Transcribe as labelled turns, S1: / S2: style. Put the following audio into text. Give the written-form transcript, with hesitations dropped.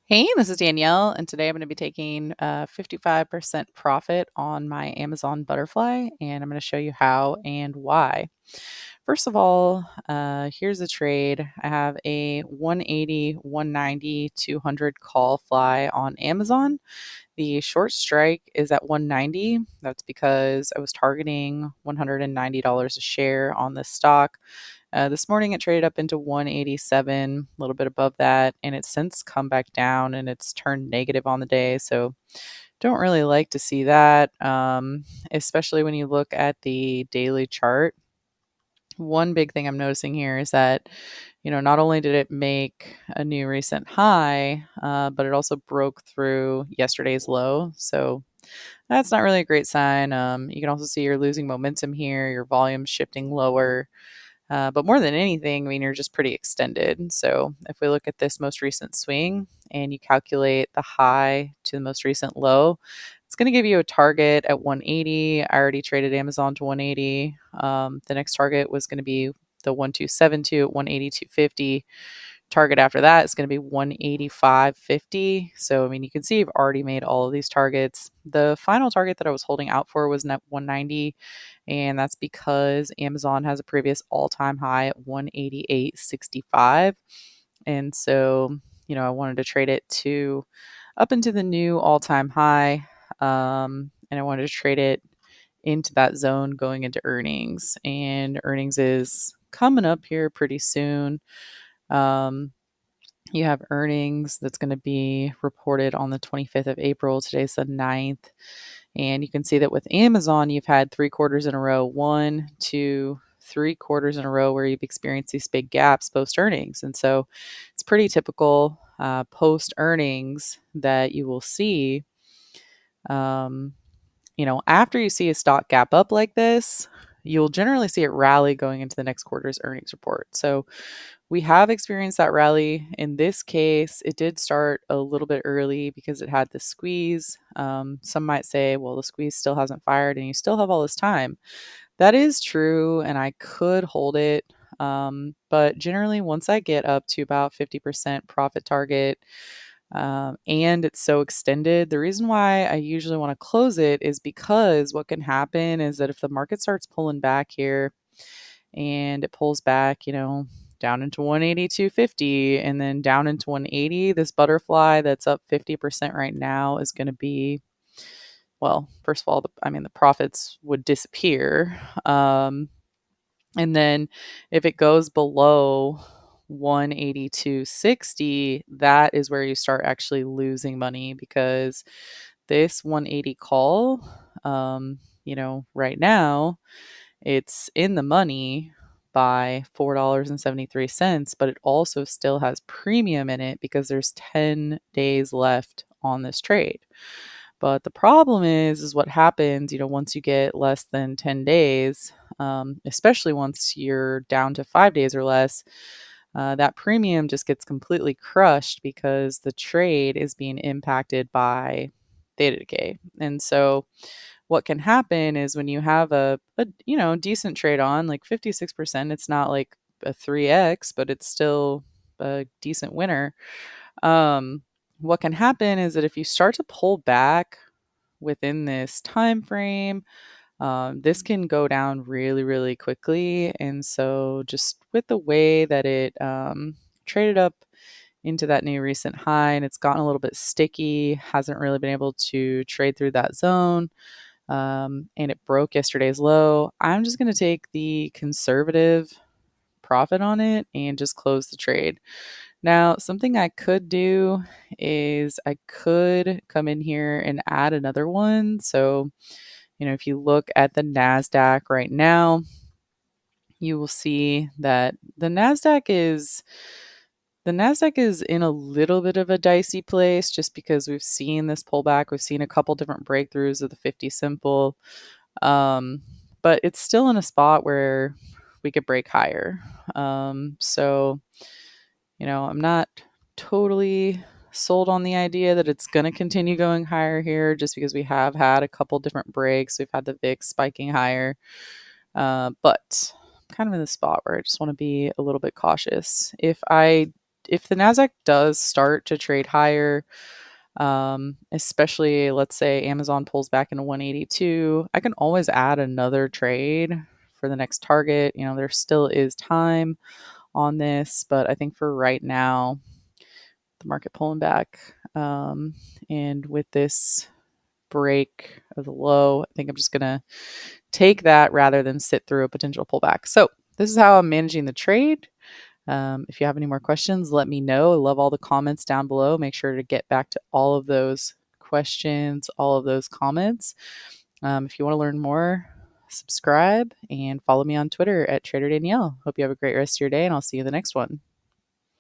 S1: Hey, this is Danielle, and today I'm going to be taking 55% profit on my Amazon butterfly, and I'm going to show you how and why. First of all, here's the trade. I have a 180, 190, 200 call fly on Amazon. The short strike is at 190. That's because I was targeting $190 a share on this stock. This morning it traded up into 187, a little bit above that, and it's since come back down and it's turned negative on the day. So don't really like to see that, especially when you look at the daily chart. One big thing I'm noticing here is that, not only did it make a new recent high, but it also broke through yesterday's low. So that's not really a great sign. You can also see you're losing momentum here, your volume's shifting lower. But more than anything, I mean, you're just pretty extended. So if we look at this most recent swing and you calculate the high to the most recent low, it's going to give you a target at 180. I already traded Amazon to 180. The next target was going to be the 1272 at 180.250. Target after that is going to be 185.50. So, I mean, you can see you've already made all of these targets. The final target that I was holding out for was net 190, and that's because Amazon has a previous all-time high at 188.65. And so, I wanted to trade it to up into the new all-time high. And I wanted to trade it into that zone going into earnings. And earnings is coming up here pretty soon. Um, you have earnings that's going to be reported on the 25th of April. Today's the 9th. And you can see that with Amazon, you've had 3 quarters in a row, 1, 2, 3 quarters in a row where you've experienced these big gaps post earnings. And so it's pretty typical post earnings that you will see. Um, after you see a stock gap up like this, you'll generally see it rally going into the next quarter's earnings report. So we have experienced that rally. In this case, it did start a little bit early because it had the squeeze. Some might say, well, the squeeze still hasn't fired and you still have all this time. That is true, and I could hold it. But generally, once I get up to about 50% profit target, and it's so extended, the reason why I usually want to close it is because what can happen is that if the market starts pulling back here, and it pulls back, down into 182.50 and then down into 180, this butterfly that's up 50% right now is going to be, well, first of all, the profits would disappear. And then if it goes below 182.60, that is where you start actually losing money because this 180 call, right now, it's in the money by $4.73, but it also still has premium in it because there's 10 days left on this trade. But the problem is what happens, once you get less than 10 days, especially once you're down to 5 days or less, that premium just gets completely crushed because the trade is being impacted by theta decay. And so what can happen is when you have a decent trade on like 56%, it's not like a 3x, but it's still a decent winner. What can happen is that if you start to pull back within this time frame, this can go down really, really quickly. And so just with the way that it traded up into that new recent high and it's gotten a little bit sticky, hasn't really been able to trade through that zone, and it broke yesterday's low, I'm just going to take the conservative profit on it and just close the trade. Now, something I could do is I could come in here and add another one. So, if you look at the NASDAQ right now, you will see that the NASDAQ is in a little bit of a dicey place just because we've seen this pullback. We've seen a couple different breakthroughs of the 50 simple. Um, but it's still in a spot where we could break higher. So, I'm not totally sold on the idea that it's going to continue going higher here just because we have had a couple different breaks. We've had the VIX spiking higher. But kind of in the spot where I just want to be a little bit cautious. If I if the Nasdaq does start to trade higher, especially let's say Amazon pulls back into 182, I can always add another trade for the next target. There still is time on this, but I think for right now, the market pulling back, and with this break of the low, I think I'm just gonna take that rather than sit through a potential pullback. So this is how I'm managing the trade. If you have any more questions, let me know. I love all the comments down below. Make sure to get back to all of those questions, all of those comments. If you want to learn more, subscribe and follow me on Twitter at Trader Danielle. Hope you have a great rest of your day, and I'll see you in the next one.